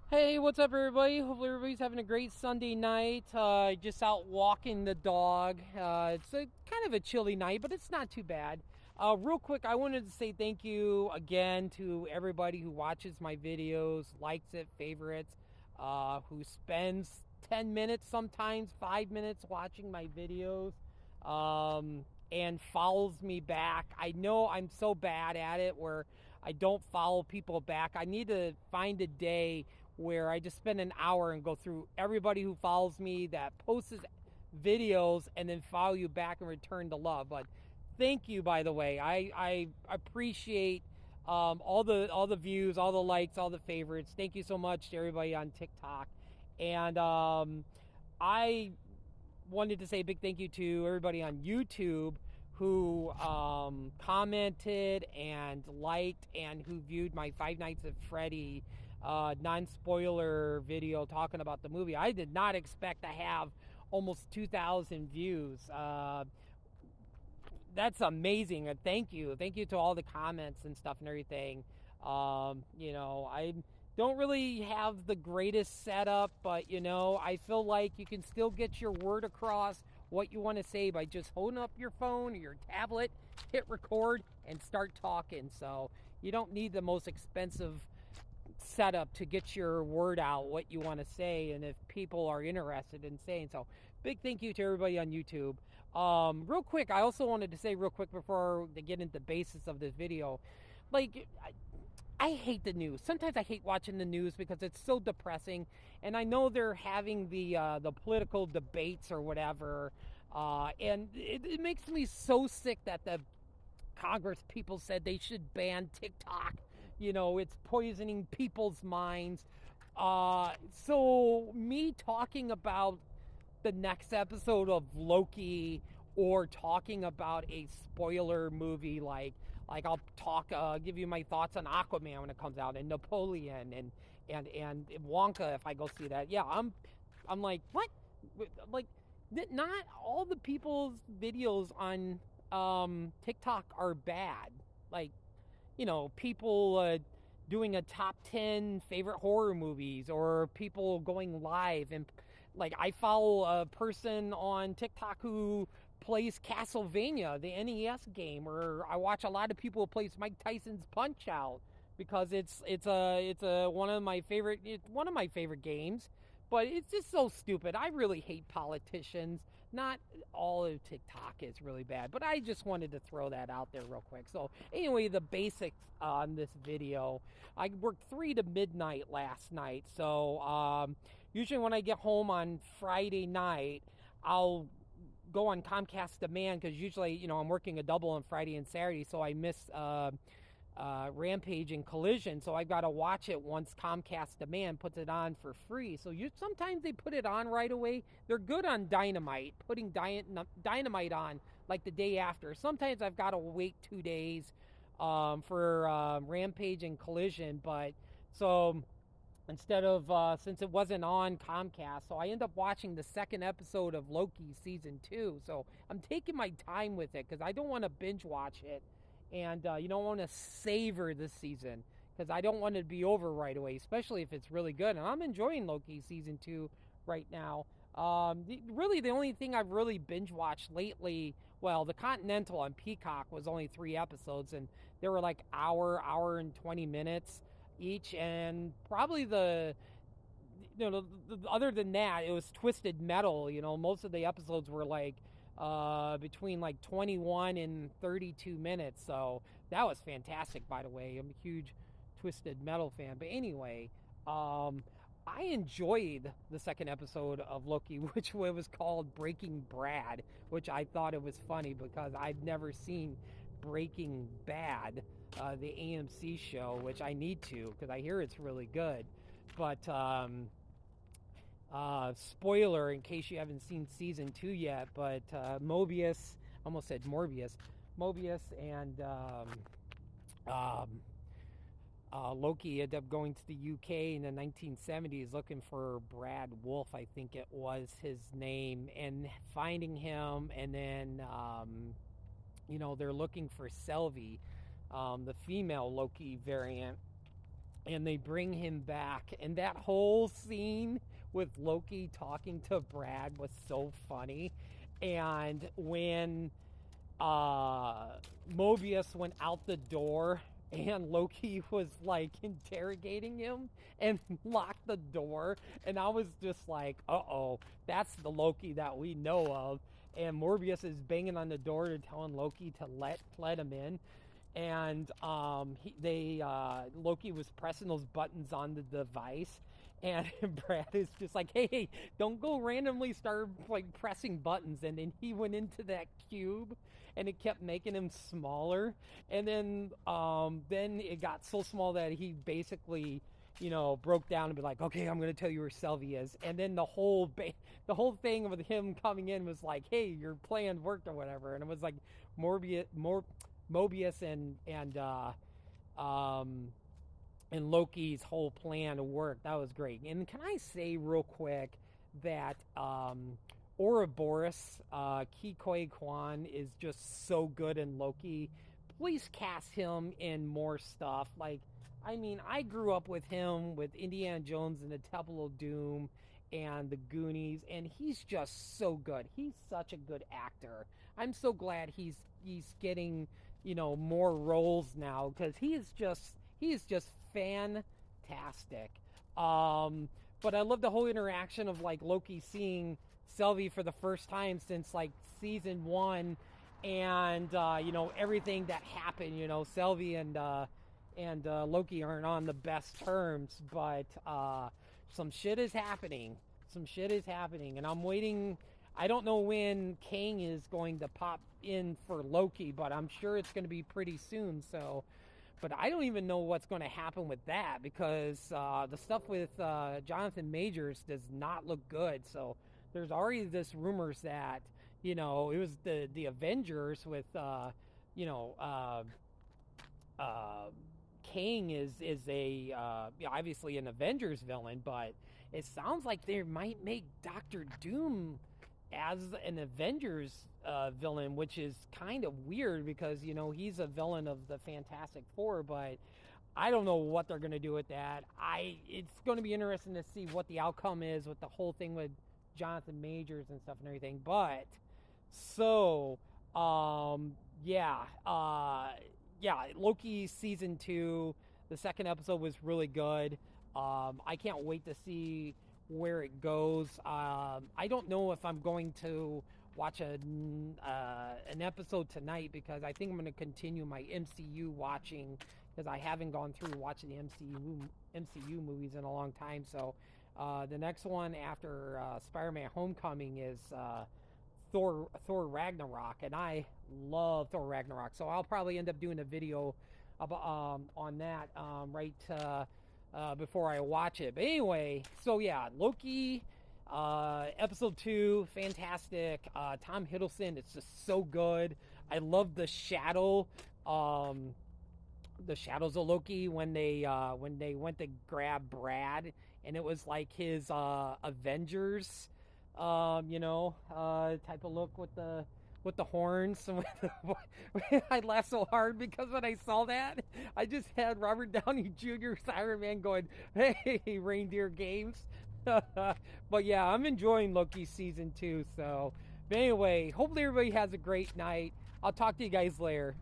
Hey, what's up, everybody? Hopefully, everybody's having a great Sunday night. Just out walking the dog. It's a kind of a chilly night, but it's not too bad. Real quick, I wanted to say thank you again to everybody who watches my videos, likes it, favorites, who spends 10 minutes, sometimes 5 minutes watching my videos, and follows me back. I know I'm so bad at it where I don't follow people back. I need to find a day where I just spend an hour and go through everybody who follows me that posts videos and then follow you back and return the love. But thank you, by the way. I appreciate all the views, all the likes, all the favorites. Thank you so much to everybody on TikTok. And I wanted to say a big thank you to everybody on YouTube who commented and liked and who viewed my Five Nights at Freddy non-spoiler video talking about the movie. I did not expect to have almost 2,000 views. That's amazing. And thank you. Thank you to all the comments and stuff and everything. I don't really have the greatest setup, but I feel like you can still get your word across what you want to say by just holding up your phone or your tablet, hit record, and start talking. So you don't need the most expensive setup to get your word out what you want to say and if people are interested in saying so. Big thank you to everybody on YouTube. Real quick, I also wanted to say real quick before they get into the basis of this video, like I hate the news. Sometimes I hate watching the news because it's so depressing. And I know they're having the political debates or whatever, and it makes me so sick that the Congress people said they should ban TikTok. It's poisoning people's minds. So me talking about the next episode of Loki or talking about a spoiler movie like I'll talk give you my thoughts on Aquaman when it comes out and Napoleon and Wonka if I go see that. Yeah, I'm like, what? Like, not all the people's videos on TikTok are bad. Like, people doing a top 10 favorite horror movies or people going live. And like, I follow a person on TikTok who plays Castlevania, the NES game, or I watch a lot of people who plays Mike Tyson's Punch Out because it's a one of my favorite games. But it's just so stupid. I really hate politicians. Not all of TikTok is really bad, but I just wanted to throw that out there real quick. So, anyway, the basics on this video. I worked 3 to midnight last night. So, usually when I get home on Friday night, I'll go on Comcast Demand because usually, I'm working a double on Friday and Saturday, so I miss Rampage and Collision, so I've got to watch it once Comcast Demand puts it on for free. So sometimes they put it on right away. They're good on Dynamite, putting Dynamite on like the day after. Sometimes I've got to wait 2 days for Rampage and Collision, but so instead of since it wasn't on Comcast, so I end up watching the second episode of Loki season 2. So I'm taking my time with it because I don't want to binge watch it and you don't want to savor this season because I don't want it to be over right away, especially if it's really good. And I'm enjoying Loki season 2 right now. Really, the only thing I've really binge watched lately, well, the Continental on Peacock was only 3 episodes, and they were like hour and 20 minutes each, and probably other than that, it was Twisted Metal. Most of the episodes were like between like 21 and 32 minutes. So that was fantastic, by the way. I'm a huge Twisted Metal fan. But anyway, I enjoyed the second episode of Loki, which was called Breaking Brad, which I thought it was funny because I've never seen Breaking Bad, the AMC show, which I need to because I hear it's really good. But spoiler in case you haven't seen season 2 yet, but Mobius, almost said Morbius, Mobius and um, Loki ended up going to the UK in the 1970s looking for Brad Wolf, I think it was his name, and finding him, and then they're looking for Sylvie, the female Loki variant, and they bring him back, and that whole scene with Loki talking to Brad was so funny. And when uh Mobius went out the door and Loki was like interrogating him and locked the door, and I was just like, uh-oh, that's the Loki that we know of. And Morbius is banging on the door to telling Loki to let him in. And Loki was pressing those buttons on the device, and Brad is just like, hey, don't go randomly start like pressing buttons. And then he went into that cube, and it kept making him smaller. And then it got so small that he basically, broke down and be like, okay, I'm gonna tell you where Sylvie is. And then the whole thing with him coming in was like, hey, your plan worked or whatever. And it was like Mobius and Loki's whole plan to work. That was great. And can I say real quick that Ouroboros, Ki Koi Kwan, is just so good in Loki. Please cast him in more stuff. Like, I mean, I grew up with him with Indiana Jones and the Temple of Doom and the Goonies, and he's just so good. He's such a good actor. I'm so glad he's getting, more roles now, because he is just fantastic. But I love the whole interaction of like Loki seeing Sylvie for the first time since like season 1, and everything that happened. Sylvie and Loki aren't on the best terms, but some shit is happening. And I'm waiting. I don't know when Kang is going to pop in for Loki, but I'm sure it's going to be pretty soon. So, but I don't even know what's going to happen with that, because the stuff with Jonathan Majors does not look good. So there's already this rumors that it was the Avengers with Kang is a obviously an Avengers villain, but it sounds like they might make Doctor Doom as an Avengers villain, which is kind of weird because he's a villain of the Fantastic Four. But I don't know what they're going to do with that. It's going to be interesting to see what the outcome is with the whole thing with Jonathan Majors and stuff and everything. But so yeah, Loki season 2, the second episode was really good. I can't wait to see where it goes. I don't know if I'm going to watch an episode tonight, because I think I'm going to continue my MCU watching, because I haven't gone through watching the MCU movies in a long time. So the next one after Spider-Man Homecoming is Thor Ragnarok, and I love Thor Ragnarok. So I'll probably end up doing a video about, on that before I watch it. But anyway, so yeah, Loki episode 2, fantastic. Tom Hiddleston, it's just so good. I love the shadows of Loki when they went to grab Brad, and it was like his Avengers type of look with the horns. I laughed so hard because when I saw that, I just had Robert Downey Jr.'s Iron Man going, hey, reindeer games. But yeah, I'm enjoying Loki season 2. So, but anyway, hopefully everybody has a great night. I'll talk to you guys later.